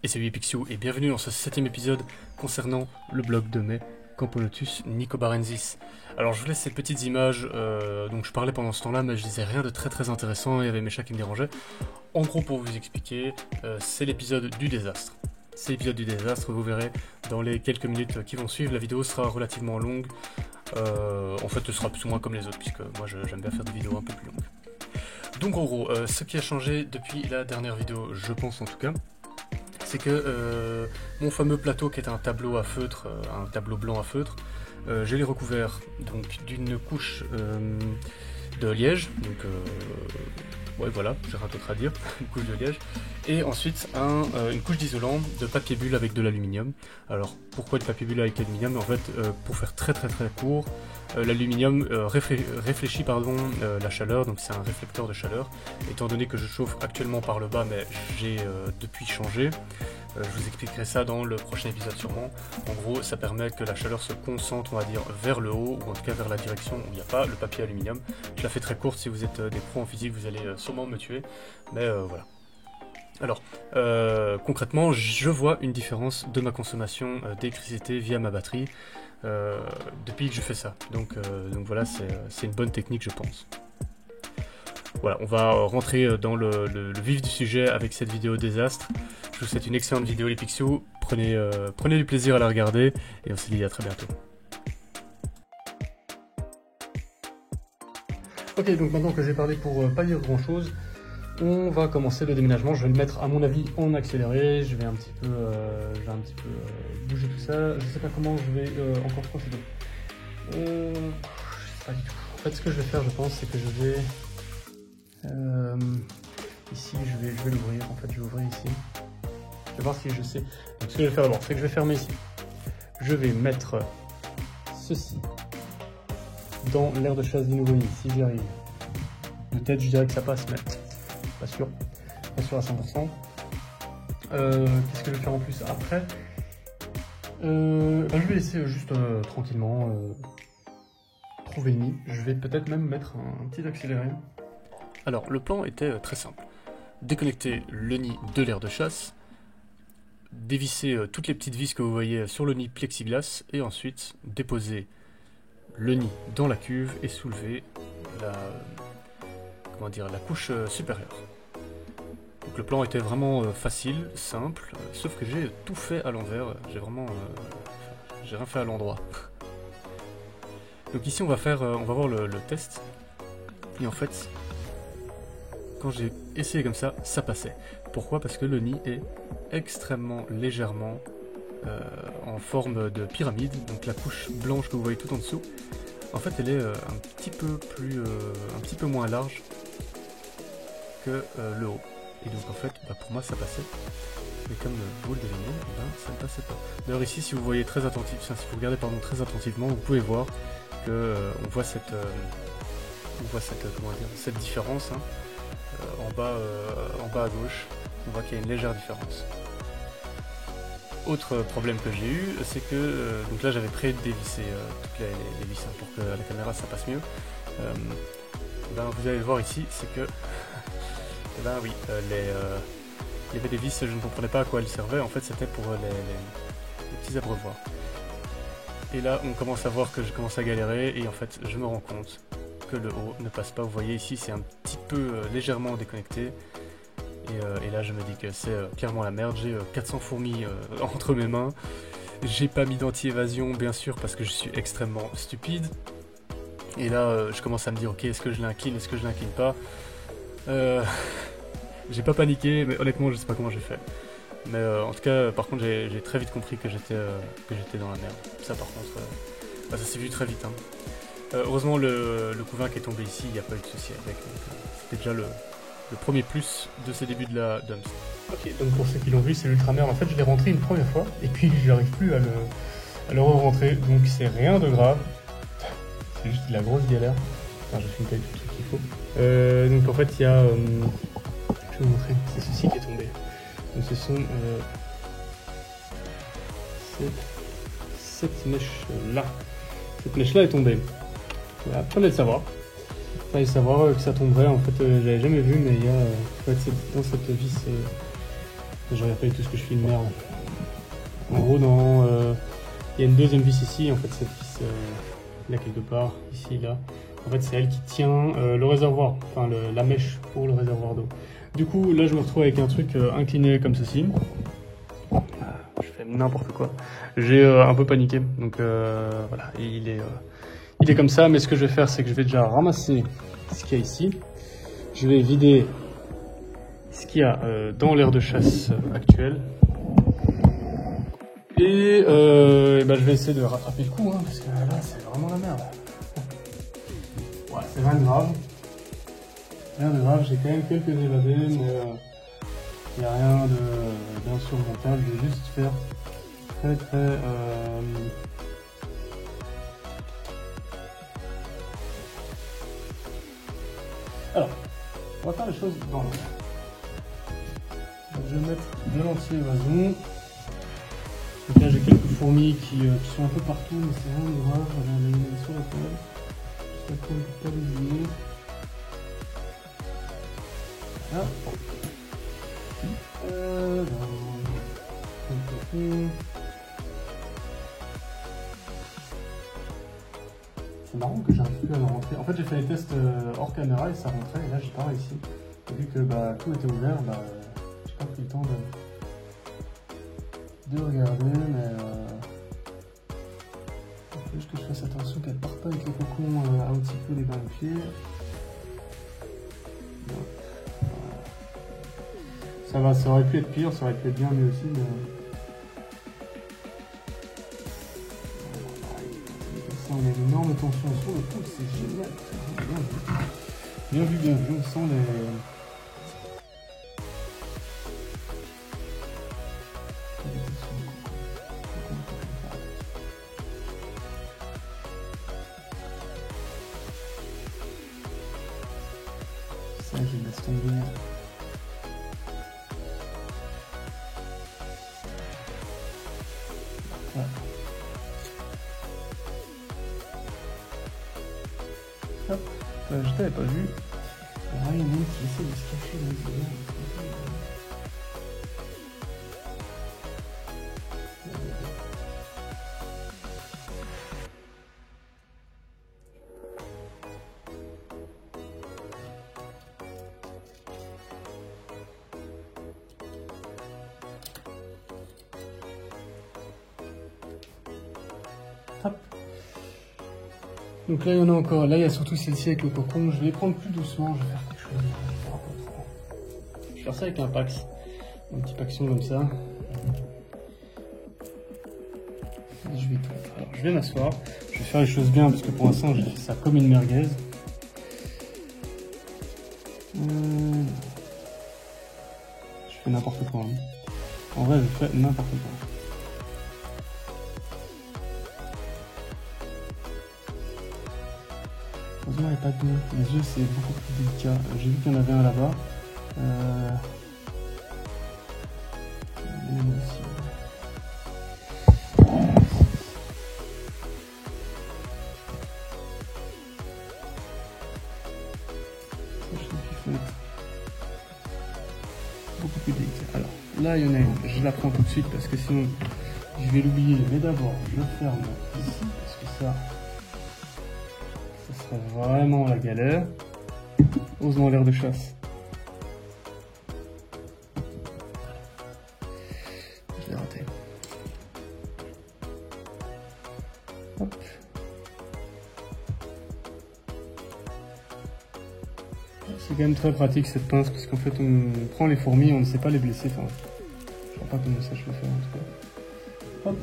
Et salut Pixiou et bienvenue dans ce 7ème épisode concernant le blog de mai, Camponotus nicobarensis. Alors je vous laisse ces petites images, donc je parlais pendant ce temps-là mais je disais rien de très intéressant, il y avait mes chats qui me dérangeaient. En gros pour vous expliquer, c'est l'épisode du désastre. C'est l'épisode du désastre, vous verrez dans les quelques minutes qui vont suivre, la vidéo sera relativement longue. En fait ce sera plus ou moins comme les autres puisque moi j'aime bien faire des vidéos un peu plus longues. Donc en gros, ce qui a changé depuis la dernière vidéo, je pense en tout cas, c'est que mon fameux plateau qui est un tableau à feutre, un tableau blanc à feutre, je l'ai recouvert donc d'une couche de liège, donc ouais voilà, j'ai rien d'autre à dire, une couche de liège, et ensuite une couche d'isolant de papier bulle avec de l'aluminium. Alors pourquoi du papier bulle avec l'aluminium? En fait, pour faire très court, l'aluminium réfléchit la chaleur, donc c'est un réflecteur de chaleur. Étant donné que je chauffe actuellement par le bas, mais j'ai depuis changé, je vous expliquerai ça dans le prochain épisode sûrement. En gros, ça permet que la chaleur se concentre, on va dire, vers le haut, ou en tout cas vers la direction où il n'y a pas le papier aluminium. Je la fais très courte, si vous êtes des pros en physique, vous allez sûrement me tuer, mais voilà. Alors, concrètement, je vois une différence de ma consommation d'électricité via ma batterie depuis que je fais ça. Donc voilà, c'est une bonne technique, je pense. Voilà, on va rentrer dans le vif du sujet avec cette vidéo désastre. Je vous souhaite une excellente vidéo les Pixiou, prenez du plaisir à la regarder et on se dit à très bientôt. Ok, donc maintenant que j'ai parlé pour pas dire grand chose, on va commencer le déménagement. Je vais le mettre à mon avis en accéléré, je vais un petit peu bouger tout ça. Je sais pas comment je vais encore procéder. Je sais pas du tout. En fait, ce que je vais faire, je pense, c'est que je vais ici, je vais l'ouvrir. En fait, je vais ouvrir ici. Je vais voir si je sais. Donc, ce que je vais faire d'abord, c'est que je vais fermer ici. Je vais mettre ceci dans l'air de chasse du nouveau nid, si j'y arrive. Peut-être, je dirais que ça passe, mais pas sûr à 100%. Qu'est-ce que je vais faire en plus après? Je vais laisser juste tranquillement trouver le nid. Je vais peut-être même mettre un petit accéléré. Alors, le plan était très simple. Déconnecter le nid de l'air de chasse, dévisser toutes les petites vis que vous voyez sur le nid plexiglas, et ensuite déposer le nid dans la cuve et soulever la couche supérieure. Donc le plan était vraiment facile, simple, sauf que j'ai tout fait à l'envers, j'ai rien fait à l'endroit. Donc ici on va voir le test, et en fait, quand j'ai essayé comme ça, ça passait. Pourquoi? Parce que le nid est extrêmement légèrement en forme de pyramide, donc la couche blanche que vous voyez tout en dessous, en fait elle est un petit peu moins large que le haut. Et donc en fait, pour moi ça passait. Mais comme vous le devinez, ça ne passait pas. D'ailleurs ici, si vous voyez si vous regardez très attentivement, vous pouvez voir que on voit cette différence hein, en bas à gauche. On voit qu'il y a une légère différence. Autre problème que j'ai eu, c'est que donc là j'avais pré-dévissé toutes les vis hein, pour que la caméra ça passe mieux. Vous allez le voir ici, c'est que oui, il y avait des vis, je ne comprenais pas à quoi elles servaient, en fait c'était pour les petits abreuvoirs. Et là on commence à voir que je commence à galérer et en fait je me rends compte que le haut ne passe pas. Vous voyez ici c'est un petit peu légèrement déconnecté et là je me dis que c'est clairement la merde. J'ai 400 fourmis entre mes mains, j'ai pas mis d'anti-évasion bien sûr parce que je suis extrêmement stupide et là je commence à me dire ok, est-ce que je l'incline, est-ce que je l'incline pas. J'ai pas paniqué, mais honnêtement je sais pas comment j'ai fait. Mais en tout cas, par contre j'ai très vite compris que j'étais dans la merde. Ça par contre, ça s'est vu très vite. Hein. Heureusement le couvain qui est tombé ici, il n'y a pas eu de souci avec. C'était déjà le premier plus de ces débuts de la dumps. Ok, donc pour ceux qui l'ont vu, c'est l'ultramère. En fait je l'ai rentré une première fois, et puis je n'arrive plus à le re-rentrer, donc c'est rien de grave. C'est juste de la grosse galère. Enfin, je filme pas tout ce qu'il faut. Donc en fait il y a... je vais vous montrer, c'est ceci qui est tombé. Donc ce sont cette mèche-là. Cette mèche-là est tombée. Voilà, fallait le savoir. Fallait savoir que ça tomberait. En fait, j'avais jamais vu, mais il y a dans cette vis Je regarde pas du tout ce que je filme, merde. En gros, dans, il y a une deuxième vis ici, en fait cette vis là quelque part, ici, là. En fait c'est elle qui tient le réservoir, enfin la mèche pour le réservoir d'eau. Du coup là je me retrouve avec un truc incliné comme ceci. Je fais n'importe quoi. J'ai un peu paniqué, donc voilà, il est comme ça, mais ce que je vais faire c'est que je vais déjà ramasser ce qu'il y a ici. Je vais vider ce qu'il y a dans l'aire de chasse actuel. Et ben, je vais essayer de rattraper le coup, hein, parce que là c'est vraiment la merde. Ouais, c'est rien de grave. Rien de grave, j'ai quand même quelques évadés, mais il n'y a rien d'insurmontable. Je vais juste faire très Alors, on va faire les choses dans l'ordre. Je vais mettre de l'anti-évasion. Donc là j'ai quelques fourmis qui sont un peu partout, mais c'est rien de grave. On a une sur la table. Juste après, on ne peut pas l'oublier. Voilà. C'est marrant que j'arrive plus à le rentrer. En fait j'ai fait les tests hors caméra et ça rentrait, et là j'ai pas réussi. Et vu que bah, tout était ouvert, bah, j'ai pas pris le temps de regarder, mais il faut juste que je fasse attention qu'elle parte pas avec les cocons un petit peu les mains et pieds. Ça va, ça aurait pu être pire, ça aurait pu être bien mieux aussi, mais... Ça, on a une énorme tension sur le pouce, c'est génial. Bien vu, bien vu, on sent les... Ça, je laisse tomber. Voilà. Hop, je t'avais pas vu. Il y en a une qui essaie de se cacher dans les yeux. Hop. Donc là il y en a encore, là il y a surtout celle-ci avec le cocon, je vais les prendre plus doucement, je vais faire quelque chose. Je vais faire ça avec un Pax, un petit Paxon comme ça. Et je vais tout. Alors je vais m'asseoir, je vais faire les choses bien parce que pour l'instant j'ai fait ça comme une merguez. Je fais n'importe quoi. Hein. En vrai je fais n'importe quoi. Heureusement, il n'y a pas de nœud. Les yeux, c'est beaucoup plus délicat. J'ai vu qu'il y en avait un là-bas. Beaucoup plus délicat. Alors, là, il y en a une. Je la prends tout de suite parce que sinon, je vais l'oublier. Mais d'abord, je ferme ici parce que ça serait vraiment la galère. Heureusement l'air de chasse. Je l'ai raté. Hop. C'est quand même très pratique cette pince parce qu'en fait on prend les fourmis, on ne sait pas les blesser. Enfin, je ne sais pas comment ça je le fais en tout cas. Hop.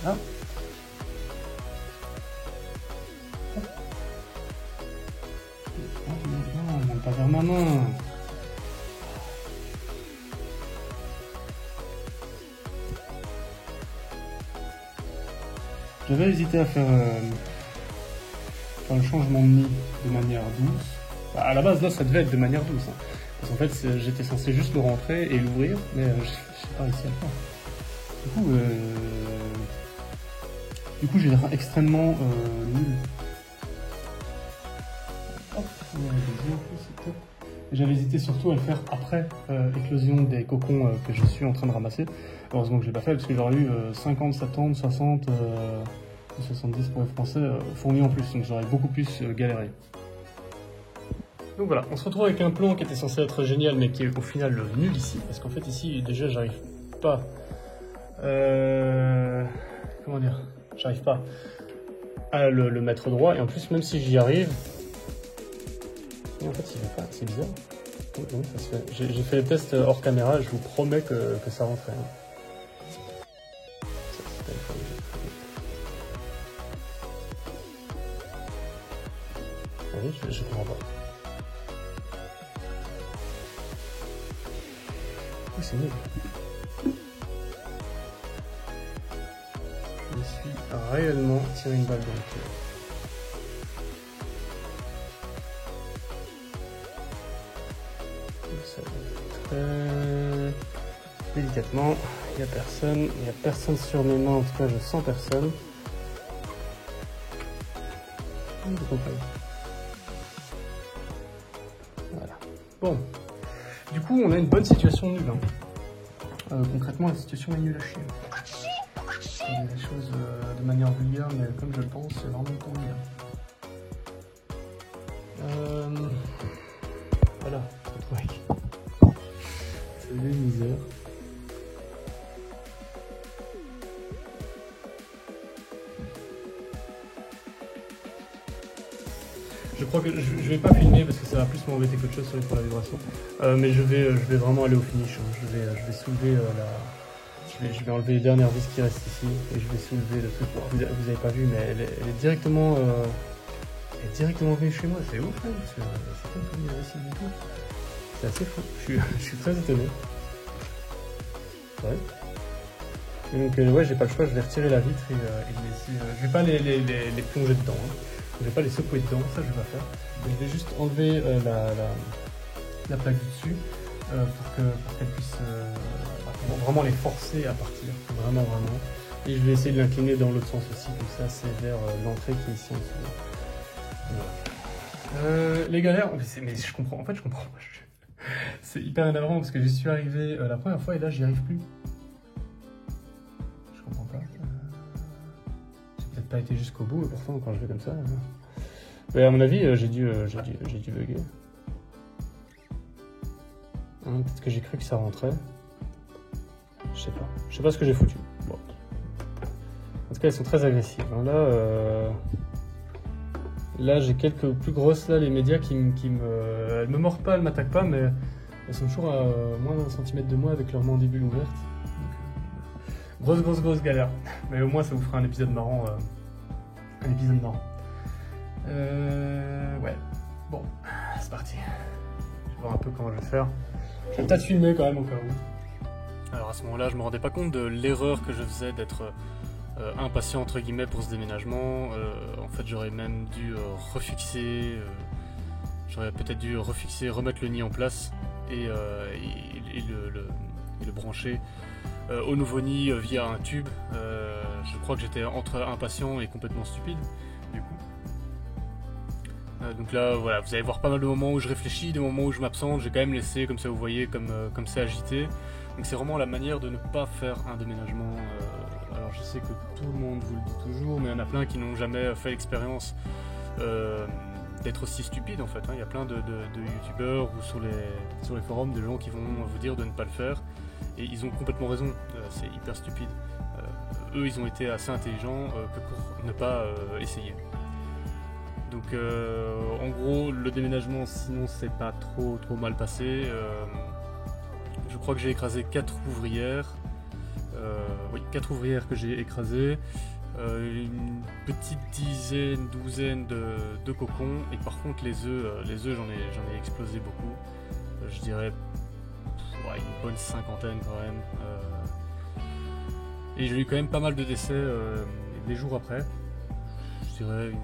Ah. Non, on monte pas vers ma main. J'avais hésité à faire le changement de nid de manière douce. Bah, à la base, là, ça devait être de manière douce. Hein. Parce qu'en fait, j'étais censé juste le rentrer et l'ouvrir, mais j'ai pas réussi à le faire. Du coup, Du coup, j'ai l'air extrêmement nul. Hop, on a les yeux, c'est top. J'avais hésité surtout à le faire après l'éclosion des cocons que je suis en train de ramasser. Heureusement que je l'ai pas fait parce que j'aurais eu 50, 70, 60, 70 pour les Français fourmis en plus, donc j'aurais beaucoup plus galéré. Donc voilà, on se retrouve avec un plan qui était censé être génial mais qui est au final nul ici, parce qu'en fait ici déjà j'arrive pas... comment dire, j'arrive pas à le mettre droit, et en plus même si j'y arrive, en fait il veut pas, c'est bizarre. Comment ça se fait? J'ai fait les tests hors caméra, je vous promets que ça rentrait. Oui, je comprends pas. Oui, c'est nul. Je suis réellement tiré une balle dans le pied. Très délicatement, il n'y a personne sur mes mains, en tout cas je sens personne. Voilà. Bon, du coup on a une bonne situation nulle. Concrètement la situation est nulle à chier. Je dis des choses de manière vulgaire, mais comme je le pense, c'est vraiment pas bien. Voilà, c'est une misère. Je crois que je vais pas filmer parce que ça va plus m'embêter qu'autre chose pour la vibration. Mais je vais vraiment aller au finish. Hein. Je vais soulever je vais enlever les dernières vis qui restent ici et je vais soulever le truc. Vous avez pas vu, mais elle est directement venue chez moi. C'est ouf, hein, parce que c'est pas comme ici du tout. C'est assez fou. Je suis très étonné. Ouais. Et donc ouais, j'ai pas le choix. Je vais retirer la vitre et laisser. Je vais pas les plonger dedans. Hein. Je vais pas les secouer dedans. Ça, je vais pas faire. Je vais juste enlever la plaque du dessus pour qu'elle puisse vraiment les forcer à partir, vraiment. Et je vais essayer de l'incliner dans l'autre sens aussi, comme ça c'est vers l'entrée qui est ici en dessous. Voilà. Les galères, mais je comprends, en fait je comprends pas. C'est hyper énervant parce que j'y suis arrivé la première fois et là j'y arrive plus. Je comprends pas. J'ai peut-être pas été jusqu'au bout et pourtant quand je vais comme ça... Mais à mon avis j'ai dû bugger. Hein, peut-être que j'ai cru que ça rentrait. Je sais pas ce que j'ai foutu. Bon. En tout cas, elles sont très agressives. Là, j'ai quelques plus grosses, là, les médias elles me mordent pas, elles m'attaquent pas, mais elles sont toujours à moins d'un centimètre de moi avec leur mandibule ouverte. Donc, grosse galère. Mais au moins, ça vous fera un épisode marrant. Ouais. Bon, c'est parti. Je vais voir un peu comment je vais faire. Je vais peut-être filmer quand même au cas où. Alors à ce moment-là, je me rendais pas compte de l'erreur que je faisais d'être impatient entre guillemets pour ce déménagement. En fait, j'aurais même dû refixer, remettre le nid en place et le brancher au nouveau nid via un tube. Je crois que j'étais entre impatient et complètement stupide, du coup. Donc là, voilà, vous allez voir pas mal de moments où je réfléchis, des moments où je m'absente. J'ai quand même laissé, comme ça vous voyez, comme c'est agité. Donc c'est vraiment la manière de ne pas faire un déménagement. Alors je sais que tout le monde vous le dit toujours, mais il y en a plein qui n'ont jamais fait l'expérience d'être aussi stupide en fait. Hein. Il y a plein de youtubeurs ou sur les forums des gens qui vont vous dire de ne pas le faire. Et ils ont complètement raison, c'est hyper stupide. Eux, ils ont été assez intelligents que pour ne pas essayer. Donc en gros, le déménagement, sinon c'est pas trop mal passé. Je crois que j'ai écrasé 4 ouvrières. Oui, 4 ouvrières que j'ai écrasées. Une petite douzaine de cocons. Et par contre, les œufs j'en ai explosé beaucoup. Je dirais une bonne cinquantaine quand même. Et j'ai eu quand même pas mal de décès des jours après. Je dirais une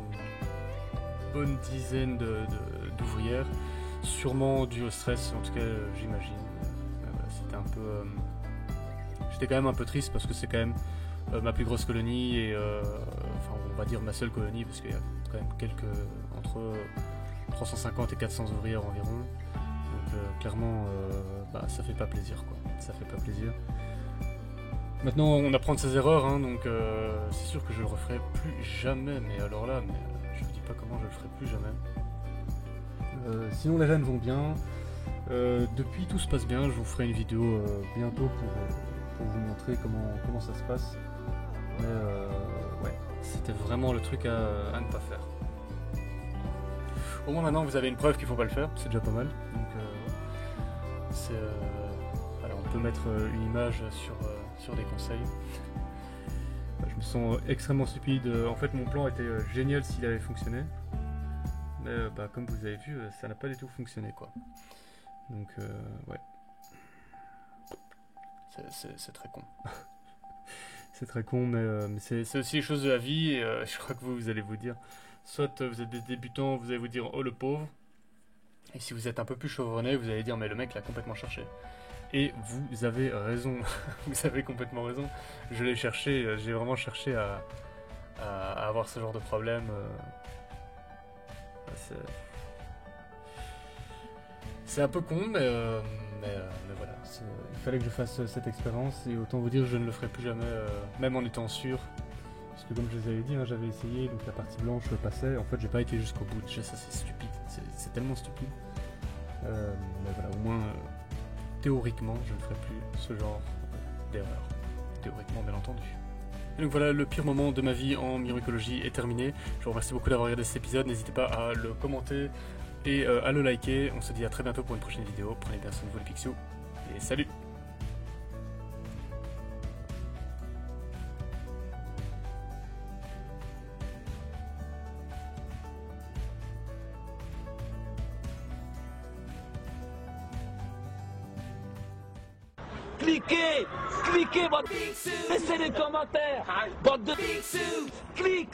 bonne dizaine d'ouvrières. Sûrement dû au stress, en tout cas j'imagine. C'était un peu... J'étais quand même un peu triste parce que c'est quand même ma plus grosse colonie et enfin on va dire ma seule colonie parce qu'il y a quand même entre 350 et 400 ouvrières environ. Donc clairement ça fait pas plaisir quoi, ça fait pas plaisir. Maintenant on apprend de ses erreurs hein, donc c'est sûr que je le referai plus jamais, mais alors là je vous dis pas comment je le ferai plus jamais. Sinon les rennes vont bien, depuis tout se passe bien, je vous ferai une vidéo bientôt pour vous montrer comment ça se passe. Mais ouais, c'était vraiment le truc à ne pas faire. Au moins maintenant vous avez une preuve qu'il faut pas le faire, c'est déjà pas mal. Donc alors on peut mettre une image sur des conseils. Je me sens extrêmement stupide. En fait mon plan était génial s'il avait fonctionné. Mais comme vous avez vu, ça n'a pas du tout fonctionné quoi. Donc ouais. C'est très con. C'est très con, mais c'est aussi les choses de la vie, et je crois que vous allez vous dire, soit vous êtes des débutants, vous allez vous dire, oh le pauvre, et si vous êtes un peu plus chevronné, vous allez dire, mais le mec l'a complètement cherché. Et vous avez raison, vous avez complètement raison, je l'ai cherché, j'ai vraiment cherché à avoir ce genre de problème. C'est un peu con, mais voilà, il fallait que je fasse cette expérience, et autant vous dire je ne le ferai plus jamais, même en étant sûr. Parce que comme je vous avais dit, hein, j'avais essayé, donc la partie blanche passait, en fait j'ai pas été jusqu'au bout, déjà ça c'est stupide, c'est tellement stupide. Mais voilà, au moins, théoriquement, je ne ferai plus ce genre d'erreur. Théoriquement, bien entendu. Et donc voilà, le pire moment de ma vie en myroïcologie est terminé. Je vous remercie beaucoup d'avoir regardé cet épisode, n'hésitez pas à le commenter et à le liker. On se dit à très bientôt pour une prochaine vidéo. Prenez bien soin de vous les Pixious, et salut! Cliquez, cliquez, laissez des commentaires, bande de cliquez.